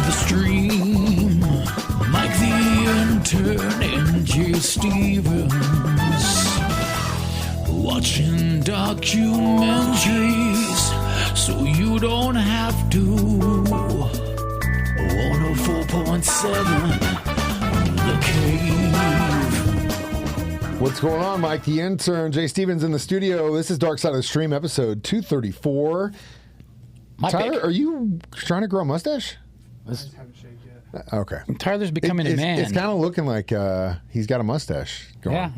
the stream, Mike the Intern and Jay Stevens, watching documentaries so you don't have to. 104.7 The Cave. What's going on, Mike the Intern? Jay Stevens in the studio. This is Dark Side of the Stream, episode 234. Tyler, are you trying to grow a mustache? I just haven't shaved yet. Okay. Tyler's becoming a man. It's kind of looking like he's got a mustache going. Yeah.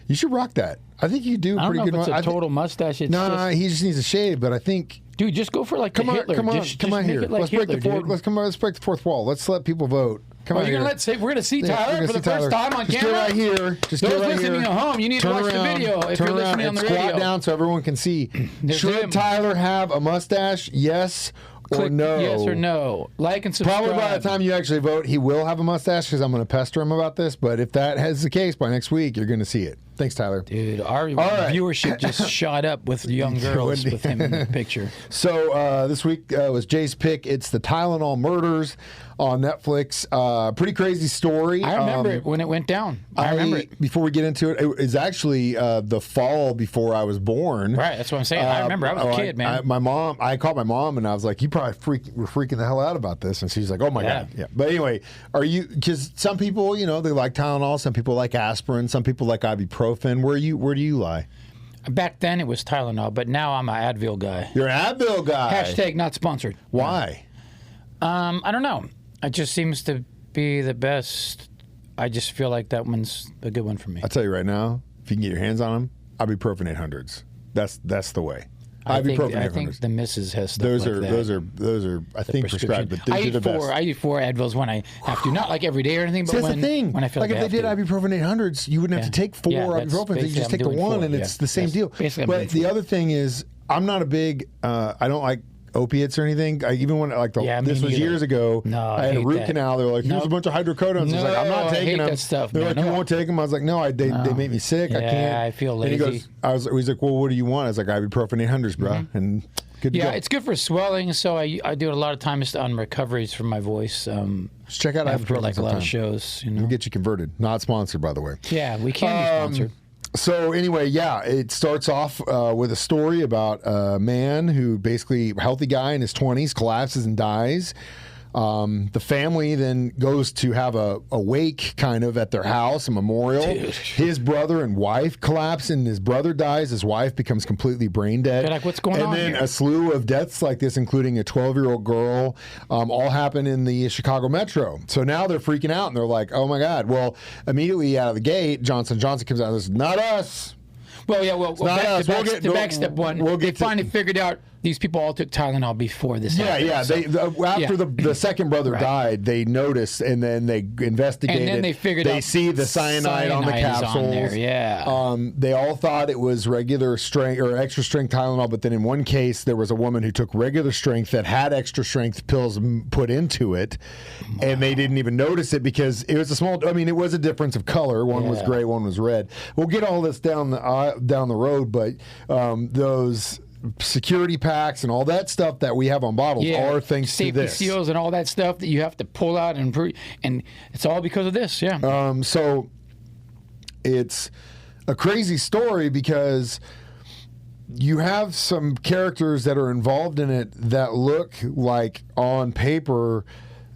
You should rock that. I think you do a pretty good. I don't know if it's a total mustache. It's he just needs a shave, but I think. Dude, just go for like come the on, Hitler. come on, just come on make here. it like Let's Hitler, break the fourth. dude. Let's break the fourth wall. Let's let people vote. Come on, you're gonna we're gonna see Yeah, Tyler for the first time on just camera. Get right here. Just Those get right listening here. at home, you need Turn to watch around, the video if turn you're listening around on the and radio. squat down so everyone can see. There's Should him. Tyler have a mustache? Yes or Click no? yes or no. Like and subscribe. Probably by the time you actually vote, he will have a mustache because I'm going to pester him about this. But if that is the case, by next week, you're going to see it. Thanks, Tyler. Dude, our viewership just shot up with young girls with him in the picture. So this week was Jay's pick. It's the Tylenol murders on Netflix. Pretty crazy story. I remember it when it went down. I remember it. Before we get into it, it was actually the fall before I was born. Right, that's what I'm saying. I remember. I was a kid, man. I called my mom and I was like, "You probably were freaking the hell out about this," and she's like, "Oh my god, yeah." But anyway, because some people, they like Tylenol, some people like aspirin, some people like ibuprofen. Where do you lie? Back then it was Tylenol, but now I'm an Advil guy. You're an Advil guy. Hashtag not sponsored. Why? I don't know. It just seems to be the best. I just feel like that one's a good one for me. I'll tell you right now, if you can get your hands on them, ibuprofen 800s. That's the way. I think ibuprofen the missus has stuff those like are that. those are I think prescribed, but I these are the best. I eat 4 Advils when I have to, not like every day or anything, but See, that's the thing. when I feel like if I they did have to. ibuprofen 800s, you wouldn't have to take 4 that's ibuprofen. You basically just I'm take the doing one, 4, and it's the same That's deal. basically I'm But doing the 4. other thing is, I'm not a big. I don't like opiates or anything. Even when this was years ago. No, I had a root that. canal. They were like, "Here's a bunch of hydrocodones." I was like, "I'm not I taking hate them." that stuff, They're man. like, "You No. won't take them?" I was like, "No, they make me sick. I Yeah, can't." I feel And lazy. he's like, "Well, what do you want?" I was like, "Ibuprofen 800s, bro." And good to go. Yeah, it's good for swelling, so I do it a lot of times on recoveries from my voice. Just check out after ibuprofen like a lot of sometime. shows. We'll get you converted. Not sponsored, by the way. Yeah, we can be sponsored. So anyway, it starts off with a story about a man who basically, a healthy guy in his 20s, collapses and dies. The family then goes to have a wake kind of at their house, a memorial. Dude. His brother and wife collapse, and his brother dies. His wife becomes completely brain dead. You're like, what's going on And then here? a slew of deaths like this, including a 12-year-old girl, all happen in the Chicago Metro. So now they're freaking out, and they're like, oh my God. Well, immediately out of the gate, Johnson & Johnson comes out and says, not us. Well, yeah, not back us. to back step one. They finally figured out these people all took Tylenol before this happened. After the second brother died, they noticed, and then they investigated. And then they figured out see the cyanide on the capsules. On there, yeah. They all thought it was regular strength or extra strength Tylenol, but then in one case, there was a woman who took regular strength that had extra strength pills put into it, and they didn't even notice it because it was a small. I mean, it was a difference of color. One was gray, one was red. We'll get all this down the road, but those security packs and all that stuff that we have on bottles are thanks to this. Safety seals and all that stuff that you have to pull out and it's all because of this, So it's a crazy story because you have some characters that are involved in it that look like on paper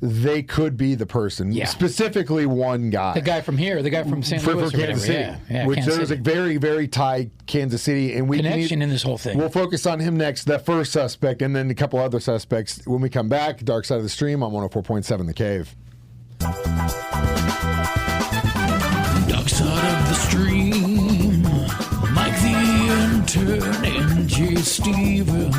they could be the person. Yeah. Specifically one guy. The guy from here, the guy from St. Louis or Kansas City. Yeah, which Kansas there's City. a very, very tight Kansas City. And we connection in this whole thing. We'll focus on him next, that first suspect, and then a couple other suspects when we come back. Dark Side of the Stream on 104.7 The Cave. Dark Side of the Stream, Mike the Intern and Jay Stevens,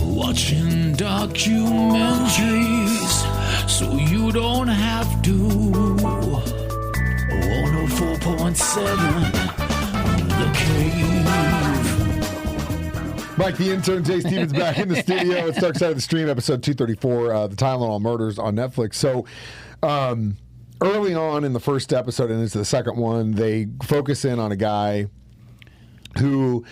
watching documentaries so you don't have to. 104.7 The Cave. Mike the Intern, Jay Stevens back in the studio. It's Dark Side of the Stream, episode 234, the Tylenol murders on Netflix. So early on in the first episode and into the second one, they focus in on a guy who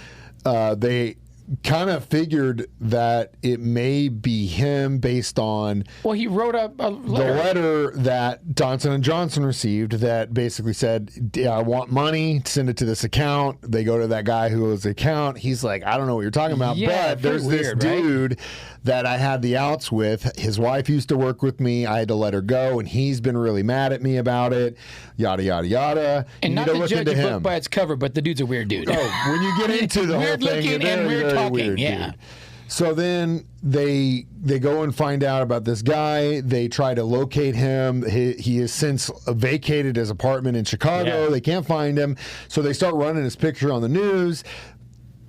kind of figured that it may be him based on Well, he wrote a the letter. letter that Johnson & Johnson received that basically said, I want money, send it to this account. They go to that guy who owes the account. He's like, I don't know what you're talking about, Yeah, but there's very this weird, right? dude that I had the outs with. His wife used to work with me. I had to let her go, and he's been really mad at me about it, yada, yada, yada. And You not need to look judge into a book him. by its cover, but the dude's a weird dude. Oh, when you get into the whole Weird thing, looking you're and very, weird very talking, weird, yeah. dude. So then they go and find out about this guy. They try to locate him. He has since vacated his apartment in Chicago. Yeah. They can't find him. So they start running his picture on the news.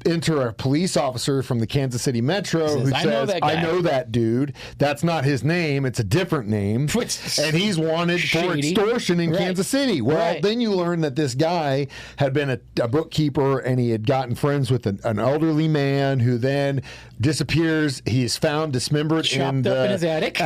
Enter a police officer from the Kansas City Metro Says, who "I know says, that guy." I know that dude. That's not his name. It's a different name. Which- And he's wanted for Shady. extortion in Right. Kansas City. Well, Right. then you learn that this guy had been a bookkeeper and he had gotten friends with an elderly man who then disappears. He is found dismembered Chopped up in his attic.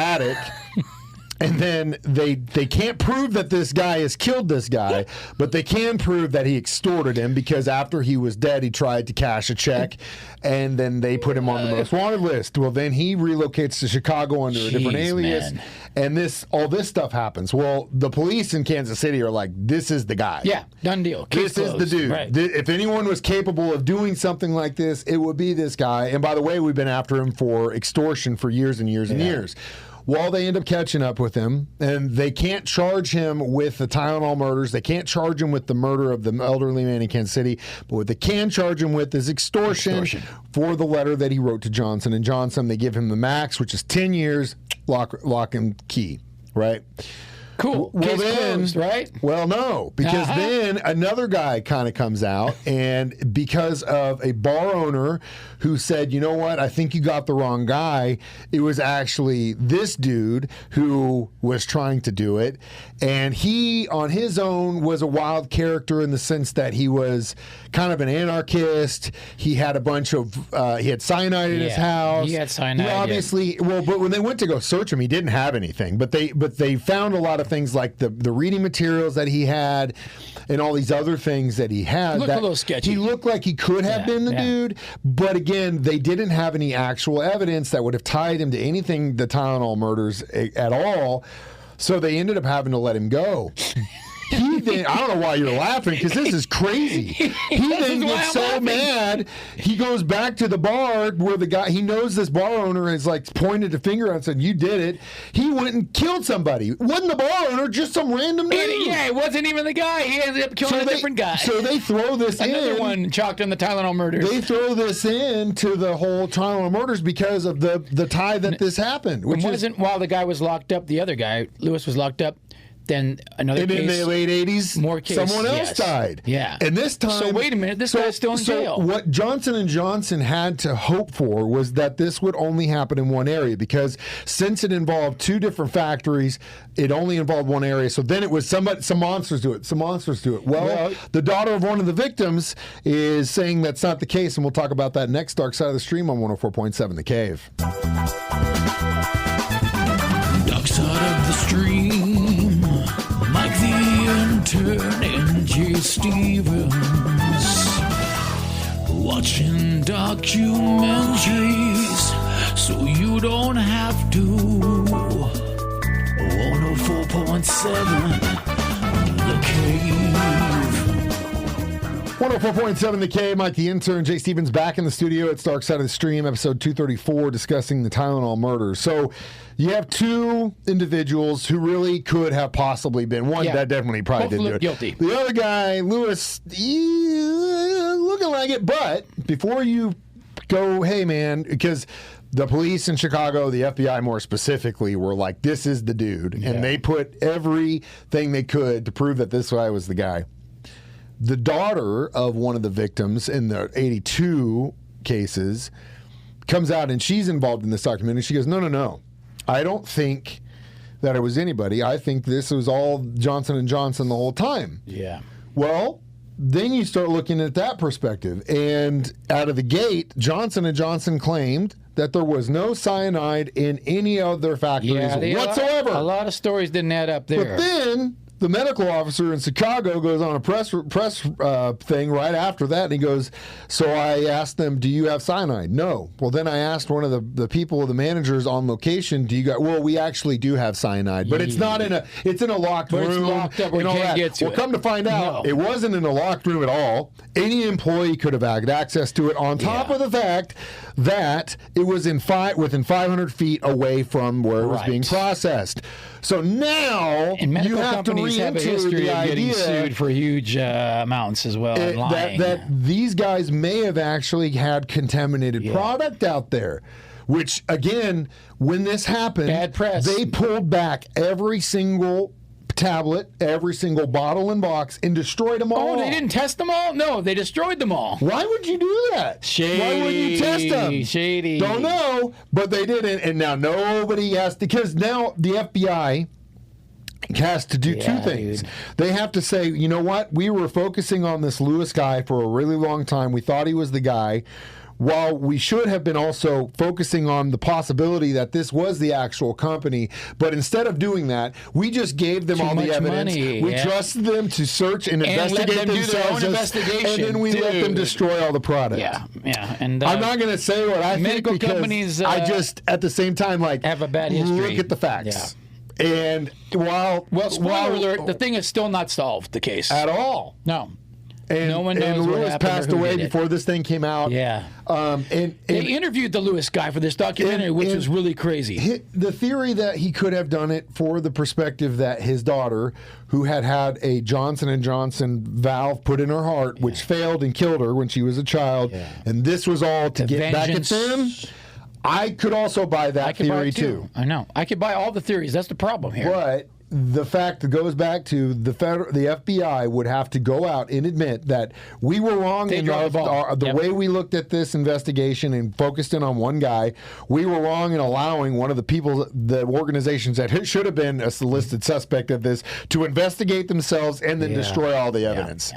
And then they can't prove that this guy has killed this guy, but they can prove that he extorted him because after he was dead, he tried to cash a check, and then they put him on the most wanted list. Well, then he relocates to Chicago under a different Jeez, alias, man. and all this stuff happens. Well, the police in Kansas City are like, this is the guy. Yeah, done deal. Case This is the closed. dude. Right. If anyone was capable of doing something like this, it would be this guy. And by the way, we've been after him for extortion for years and years and years. Well, they end up catching up with him, and they can't charge him with the Tylenol murders. They can't charge him with the murder of the elderly man in Kansas City. But what they can charge him with is extortion. For the letter that he wrote to Johnson & Johnson. They give him the max, which is 10 years, lock and key, right? Cool. Well, Case then, closed, right? Well, no, because then another guy kind of comes out, and because of a bar owner who said, you know what, I think you got the wrong guy, it was actually this dude who was trying to do it. And he, on his own, was a wild character in the sense that he was kind of an anarchist. He had a bunch of, he had cyanide in his house. he had cyanide, He yeah. obviously, well, but when they went to go search him, he didn't have anything. But they found a lot of things like the reading materials that he had and all these other things that he had. Looked a little sketchy. He looked like he could have been the dude, but again, they didn't have any actual evidence that would have tied him to anything, the Tylenol murders at all. So they ended up having to let him go. He then, I don't know why you're laughing because this is crazy. He then why gets I'm so laughing. mad, he goes back to the bar where the guy, he knows this bar owner has like pointed a finger and said, you did it. He went and killed somebody. Wasn't the bar owner, just some random dude. Yeah, it wasn't even the guy. He ended up killing a different guy. So they throw this Another in. one chalked on the Tylenol murders. They throw this in to the whole Tylenol murders because of the tie that this happened. Which It wasn't while the guy was locked up, the other guy, Lewis, was locked up. Then another and case. in the late 80s, more case, someone else yes. died. Yeah. And this time... So wait a minute, this guy's still in jail. What Johnson & Johnson had to hope for was that this would only happen in one area because since it involved two different factories, it only involved one area. So then it was some monsters do it. Some monsters do it. Well, the daughter of one of the victims is saying that's not the case, and we'll talk about that next. Dark Side of the Stream on 104.7 The Cave. Dark side of the stream, like the intern and J. Stevens, watching documentaries so you don't have to. 104.7 The Cave. 104.7 The Cave, Mike the Intern, Jay Stevens back in the studio. It's Dark Side of the Stream, episode 234, discussing the Tylenol murders. So you have two individuals who really could have possibly been. One that definitely probably Both didn't do look it. guilty. The other guy, Lewis, looking like it. But before you go, hey, man, because the police in Chicago, the FBI more specifically, were like, this is the dude. And they put everything they could to prove that this guy was the guy. The daughter of one of the victims in the 82 cases comes out and she's involved in this documentary. She goes, no. I don't think that it was anybody. I think this was all Johnson & Johnson the whole time. Yeah. Well, then you start looking at that perspective. And out of the gate, Johnson & Johnson claimed that there was no cyanide in any of their factories whatsoever. A lot of stories didn't add up there. But then the medical officer in Chicago goes on a press thing right after that, and he goes, so I asked them, do you have cyanide? No. Well, then I asked one of the people, the managers on location, do you got? Well, we actually do have cyanide, but it's not in it's in a locked room. It's locked up. We can't get to it. Come to find out, it wasn't in a locked room at all. Any employee could have had access to it. On top of the fact that it was within 500 feet away from where it was being processed. So now you have to have a history of getting sued for huge amounts as well. And lying. That these guys may have actually had contaminated product out there. Which, again, when this happened, bad press. They pulled back every single tablet, every single bottle and box, and destroyed them all. Oh, they didn't test them all? No, they destroyed them all. Why would you do that? Shady. Why wouldn't you test them? Shady. Don't know, but they didn't. And now nobody has to, because now the FBI has to do two things. Dude. They have to say, you know what? We were focusing on this Lewis guy for a really long time. We thought he was the guy. While we should have been also focusing on the possibility that this was the actual company, but instead of doing that, we just gave them all the evidence. We trusted them to search and investigate themselves, and then we let them destroy all the product. Yeah. And I'm not going to say what I think because companies, I just, at the same time, have a bad history. Look at the facts. Yeah. And spoiler alert, the thing is still not solved, the case. At all. No. And, no one knows Lewis passed away before this thing came out. Yeah. And they interviewed the Lewis guy for this documentary, which was really crazy. The theory that he could have done it for the perspective that his daughter, who had a Johnson & Johnson valve put in her heart, which failed and killed her when she was a child, and this was all to get back at them. I could also buy that theory too. I know. I could buy all the theories. That's the problem here. But the fact that goes back to the FBI would have to go out and admit that we were wrong in the way we looked at this investigation and focused in on one guy. We were wrong in allowing one of the organizations that should have been a listed suspect of this to investigate themselves and then destroy all the evidence.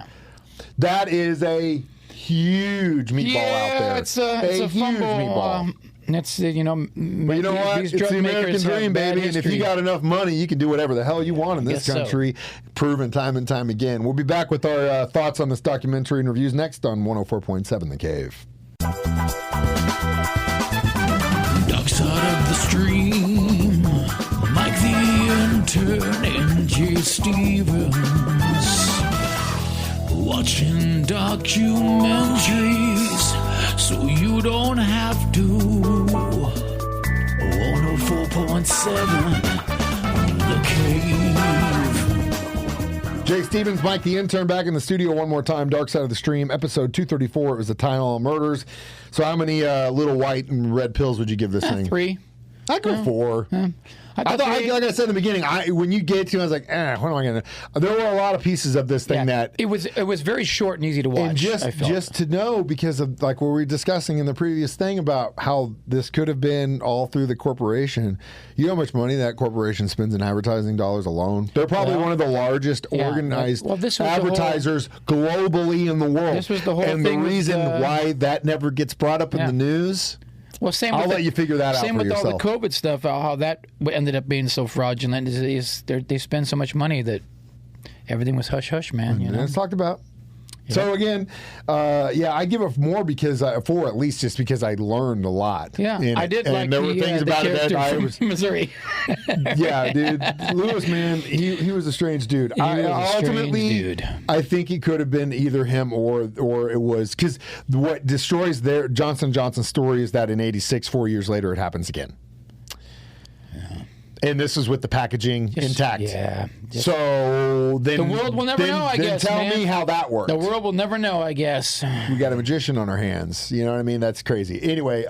That is a huge meatball out there. It's a huge meatball. It's but you know what? It's the American dream, baby. And if you got enough money, you can do whatever the hell you want in this country. Proven time and time again. We'll be back with our thoughts on this documentary and reviews next on 104.7 The Cave. Dark side of the stream, Mike the Intern and Jay Stevens, watching documentaries so you don't have to. 104.7 The Cave. Jay Stevens, Mike the Intern, back in the studio one more time. Dark Side of the Stream, episode 234. It was the Tylenol murders. So how many little white and red pills would you give this thing? 3. I'd go 4. I thought, like I said in the beginning, when you get to it, I was like, what am I going to... There were a lot of pieces of this thing that... It was very short and easy to watch. And just to know, because of like what we were discussing in the previous thing about how this could have been all through the corporation. You know how much money that corporation spends in advertising dollars alone? They're probably one of the largest organized advertisers globally in the world. This was the whole thing. And the reason why that never gets brought up in the news... Well, I'll let you figure that out for yourself. Same with all the COVID stuff, how that ended up being so fraudulent. They spend so much money that everything was hush-hush, man. You know? It's talked about. Yeah. So, again, I give it more because, at least just because I learned a lot. Yeah, I did like there were things about it that I was... Missouri. Yeah, dude. Lewis, man, he was a strange dude. Ultimately, I think he could have been either him or it was... Because what destroys their Johnson & Johnson story is that in 86, 4 years later, it happens again. And this is with the packaging intact. Yeah. So then the world will never know, I guess. Tell me how that works. The world will never know, I guess. We got a magician on our hands. You know what I mean? That's crazy. Anyway,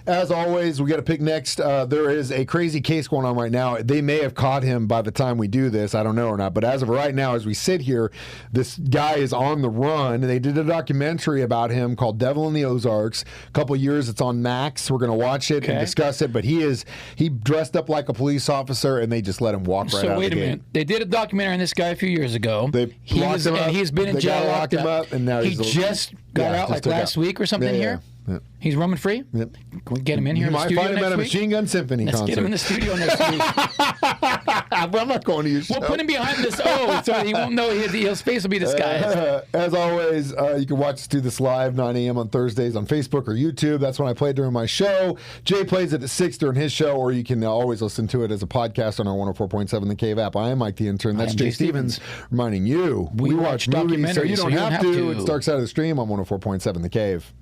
as always, we got to pick next. There is a crazy case going on right now. They may have caught him by the time we do this. I don't know or not. But as of right now, as we sit here, this guy is on the run. They did a documentary about him called Devil in the Ozarks. A couple years. It's on Max. We're going to watch it and discuss it. But he dressed up like a police officer, and they just let him walk right out of the gate. So wait a minute. They did a documentary on this guy a few years ago. He's been in jail, locked him up, and now he just got out like last week or something here. Yep. He's roaming free? Yep. Can we get him in here You in the might studio find him next at a week? Machine Gun Symphony Let's concert. get him in the studio next week. I'm not going to your show. We'll put him behind this O so he won't know his face will be disguised. As always, you can watch us do this live 9 a.m. on Thursdays on Facebook or YouTube. That's when I play during my show. Jay plays it at 6 during his show, or you can always listen to it as a podcast on our 104.7 The Cave app. I am Mike the Intern. That's am Jay Jay Stevens Stevens. reminding you We watch movies, so you documentaries, don't have to. It's Dark Side of the Stream on 104.7 The Cave.